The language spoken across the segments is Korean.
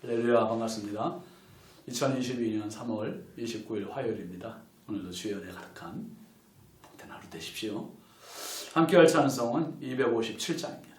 할렐루야, 반갑습니다. 2022년 3월 29일 화요일입니다. 오늘도 주의 은혜 가득한 복된 하루 되십시오. 함께 할 찬송은 257장입니다.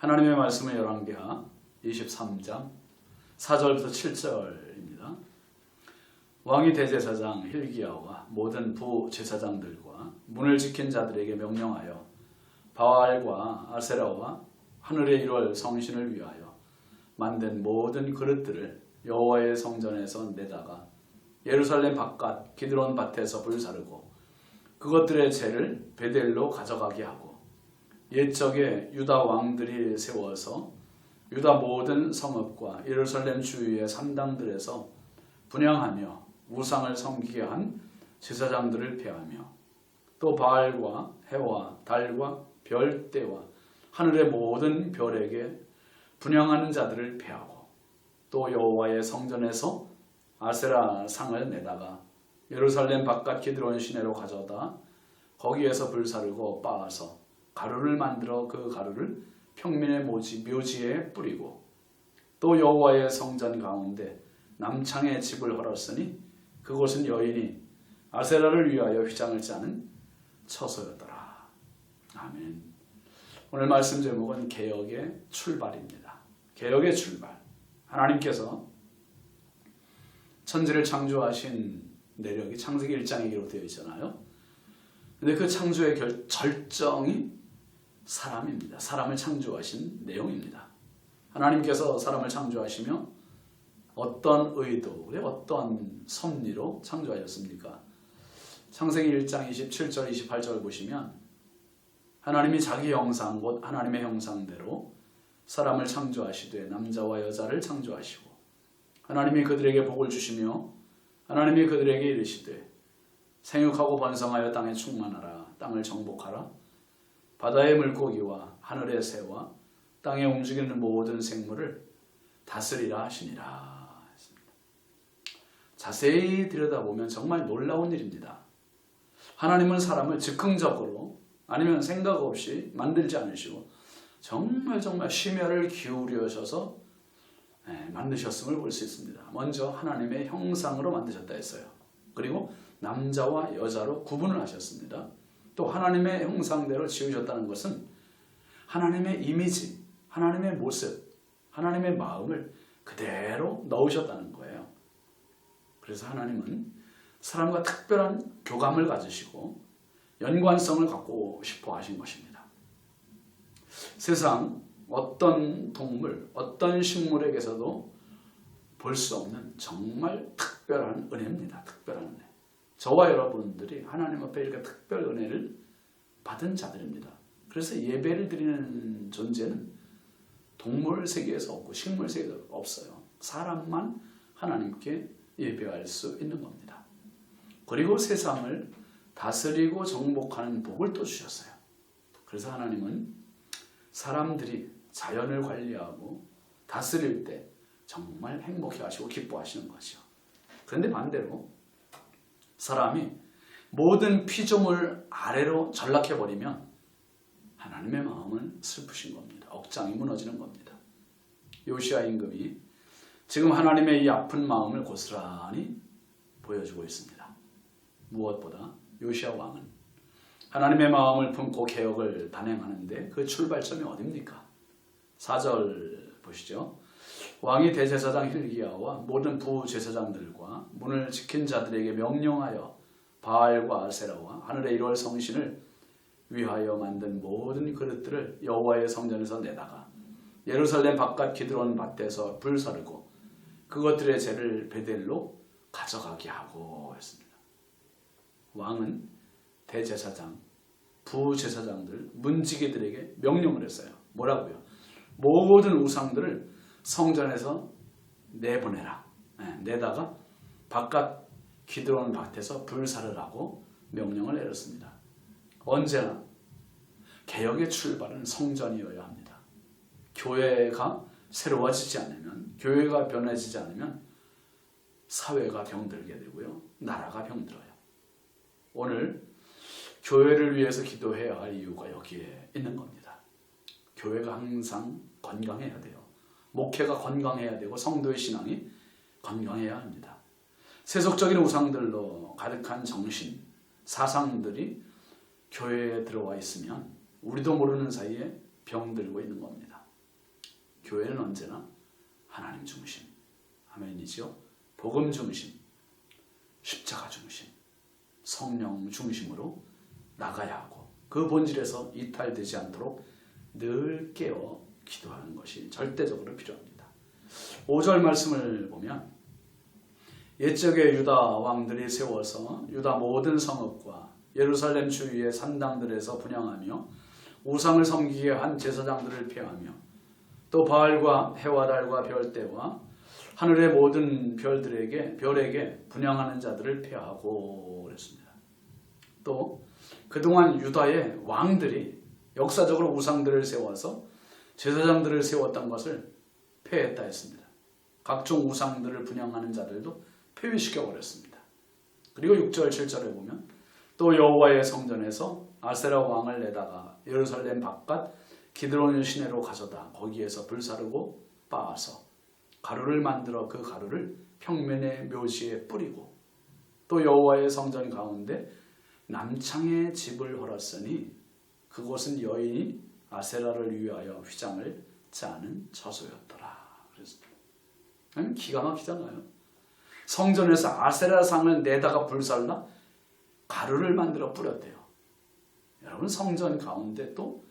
하나님의 말씀은 열왕기하 23장 4절부터 7절입니다. 왕이 대제사장 hil기야와 모든 부제사장들과 문을 지킨 자들에게 명령하여 바알과 아세라와 하늘의 1월 성신을 위하여 만든 모든 그릇들을 여호와의 성전에서 내다가 예루살렘 바깥 기드론 밭에서 불사르고 그것들의 재를 베델로 가져가게 하고 옛적에 유다 왕들이 세워서 유다 모든 성읍과 예루살렘 주위의 산당들에서 분향하며 우상을 섬기게 한 제사장들을 폐하며 또 바알과 해와 달과 별대와 하늘의 모든 별에게 분향하는 자들을 폐하고 또 여호와의 성전에서 아세라 상을 내다가 예루살렘 바깥 기드론 시내로 가져다 거기에서 불사르고 빻아서 가루를 만들어 그 가루를 평민의 묘지에 뿌리고 또 여호와의 성전 가운데 남창의 집을 헐었으니 그곳은 여인이 아세라를 위하여 휘장을 짜는 처소였더라. 아멘. 오늘 말씀 제목은 개혁의 출발입니다. 개혁의 출발. 하나님께서 천지를 창조하신 내력이 창세기 1장에 기록되어 있잖아요. 근데 그 창조의 절정이 사람입니다. 사람을 창조하신 내용입니다. 하나님께서 사람을 창조하시며 어떤 의도로, 어떤 섭리로 창조하셨습니까? 창세기 1장 27절, 28절 보시면 하나님이 자기 형상, 곧 하나님의 형상대로 사람을 창조하시되 남자와 여자를 창조하시고 하나님이 그들에게 복을 주시며 하나님이 그들에게 이르시되 생육하고 번성하여 땅에 충만하라, 땅을 정복하라, 바다의 물고기와 하늘의 새와 땅에 움직이는 모든 생물을 다스리라 하시니라. 자세히 들여다보면 정말 놀라운 일입니다. 하나님은 사람을 즉흥적으로 아니면 생각 없이 만들지 않으시고 정말 심혈을 기울여셔서 만드셨음을 볼 수 있습니다. 먼저 하나님의 형상으로 만드셨다 했어요. 그리고 남자와 여자로 구분을 하셨습니다. 또 하나님의 형상대로 지으셨다는 것은 하나님의 이미지, 하나님의 모습, 하나님의 마음을 그대로 넣으셨다는 거예요. 그래서 하나님은 사람과 특별한 교감을 가지시고 연관성을 갖고 싶어 하신 것입니다. 세상 어떤 동물, 어떤 식물에게서도 볼 수 없는 정말 특별한 은혜입니다. 특별한 은혜. 저와 여러분들이 하나님 앞에 이렇게 특별 은혜를 받은 자들입니다. 그래서 예배를 드리는 존재는 동물 세계에서 없고 식물 세계에서 없어요. 사람만 하나님께 예배할 수 있는 겁니다. 그리고 세상을 다스리고 정복하는 복을 또 주셨어요. 그래서 하나님은 사람들이 자연을 관리하고 다스릴 때 정말 행복해 하시고 기뻐하시는 거죠. 그런데 반대로 사람이 모든 피조물 아래로 전락해버리면 하나님의 마음은 슬프신 겁니다. 억장이 무너지는 겁니다. 요시야 임금이 지금 하나님의 이 아픈 마음을 고스란히 보여주고 있습니다. 무엇보다 요시야 왕은 하나님의 마음을 품고 개혁을 단행하는데 그 출발점이 어디입니까? 4절 보시죠. 왕이 대제사장 hil기야와 모든 부제사장들과 문을 지킨 자들에게 명령하여 바알과 아세라와 하늘의 1월 성신을 위하여 만든 모든 그릇들을 여호와의 성전에서 내다가 예루살렘 바깥 기드론 밭에서 불사르고 그것들의 재를 베델로 가져가게 하고 했습니다. 왕은 대제사장, 부제사장들, 문지기들에게 명령을 했어요. 뭐라고요? 모든 우상들을 성전에서 내보내라. 내다가 바깥 기드론 밭에서 불사르라고 명령을 내렸습니다. 언제나 개혁의 출발은 성전이어야 합니다. 교회가 새로워지지 않으면, 교회가 변해지지 않으면 사회가 병들게 되고요. 나라가 병들어요. 오늘 교회를 위해서 기도해야 할 이유가 여기에 있는 겁니다. 교회가 항상 건강해야 돼요. 목회가 건강해야 되고 성도의 신앙이 건강해야 합니다. 세속적인 우상들로 가득한 정신, 사상들이 교회에 들어와 있으면 우리도 모르는 사이에 병들고 있는 겁니다. 교회는 언제나 하나님 중심, 아멘이죠. 복음 중심, 십자가 중심, 성령 중심으로 나가야 하고 그 본질에서 이탈되지 않도록 늘 깨어 기도하는 것이 절대적으로 필요합니다. 5절 말씀을 보면 옛적에 유다 왕들이 세워서 유다 모든 성읍과 예루살렘 주위의 산당들에서 분향하며 우상을 섬기게 한 제사장들을 폐하며 또 바알과 해와 달과 별대와 하늘의 모든 별에게 분향하는 자들을 폐하고 그랬습니다. 또 그동안 유다의 왕들이 역사적으로 우상들을 세워서 제사장들을 세웠던 것을 폐했다 했습니다. 각종 우상들을 분향하는 자들도 폐위시켜 버렸습니다. 그리고 6절 7절에 보면 또 여호와의 성전에서 아세라 왕을 내다가 예루살렘 바깥 기드론 시내로 가져다 거기에서 불사르고 빻아서 가루를 만들어 그 가루를 평면의 묘지에 뿌리고 또 여호와의 성전 가운데 남창의 집을 헐었으니 그곳은 여인이 아세라를 위하여 휘장을 짜는 처소였더라. 그랬습니다. 기가 막히잖아요. 성전에서 아세라상을 내다가 불살라 가루를 만들어 뿌렸대요. 여러분 성전 가운데 또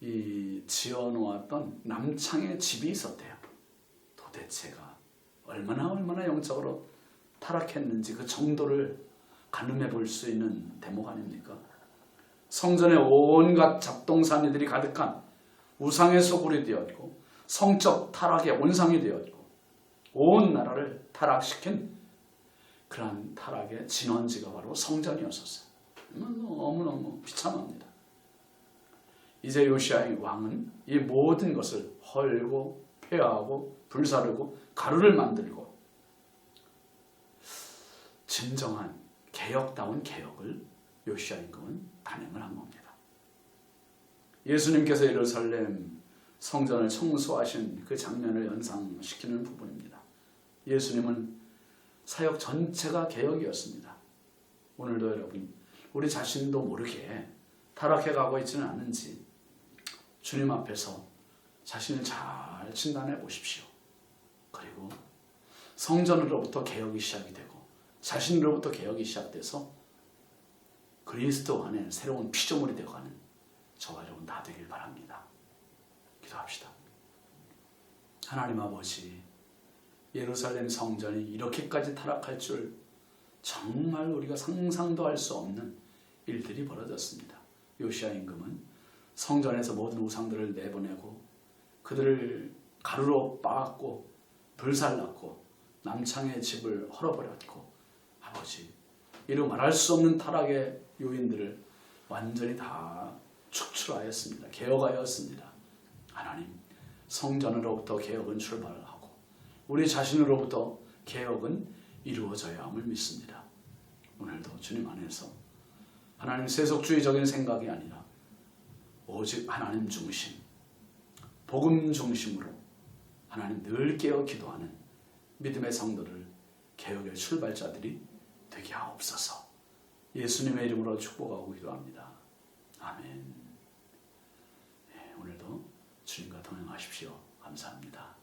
이 지어놓았던 남창의 집이 있었대요. 도대체가 얼마나 영적으로 타락했는지 그 정도를 가늠해 볼 수 있는 대목 아닙니까? 성전에 온갖 잡동사니들이 가득한 우상의 소굴이 되었고 성적 타락의 온상이 되었고 온 나라를 타락시킨 그러한 타락의 진원지가 바로 성전이었었어요. 너무너무 비참합니다. 이제 요시야의 왕은 이 모든 것을 헐고 폐하고 불사르고 가루를 만들고 진정한 개혁다운 개혁을 요시야 임금은 단행을 한 겁니다. 예수님께서 예루살렘 성전을 청소하신 그 장면을 연상시키는 부분입니다. 예수님은 사역 전체가 개혁이었습니다. 오늘도 여러분, 우리 자신도 모르게 타락해 가고 있지는 않은지 주님 앞에서 자신을 잘 진단해 보십시오. 그리고 성전으로부터 개혁이 시작이 되고 자신으로부터 개혁이 시작돼서 그리스도 안에 새로운 피조물이 되어가는 저와 여러분 다 되길 바랍니다. 기도합시다. 하나님 아버지, 예루살렘 성전이 이렇게까지 타락할 줄 정말 우리가 상상도 할 수 없는 일들이 벌어졌습니다. 요시야 임금은 성전에서 모든 우상들을 내보내고 그들을 가루로 빻았고 불살랐고 남창의 집을 헐어버렸고, 아버지, 이루 말할 수 없는 타락의 요인들을 완전히 다 축출하였습니다. 개혁하였습니다. 하나님, 성전으로부터 개혁은 출발하고 우리 자신으로부터 개혁은 이루어져야 함을 믿습니다. 오늘도 주님 안에서 하나님 세속주의적인 생각이 아니라 오직 하나님 중심, 복음 중심으로 하나님 늘 깨어 기도하는 믿음의 성도를, 개혁의 출발자들이 되게 하옵소서. 예수님의 이름으로 축복하고 기도합니다. 아멘. 네, 오늘도 주님과 동행하십시오. 감사합니다.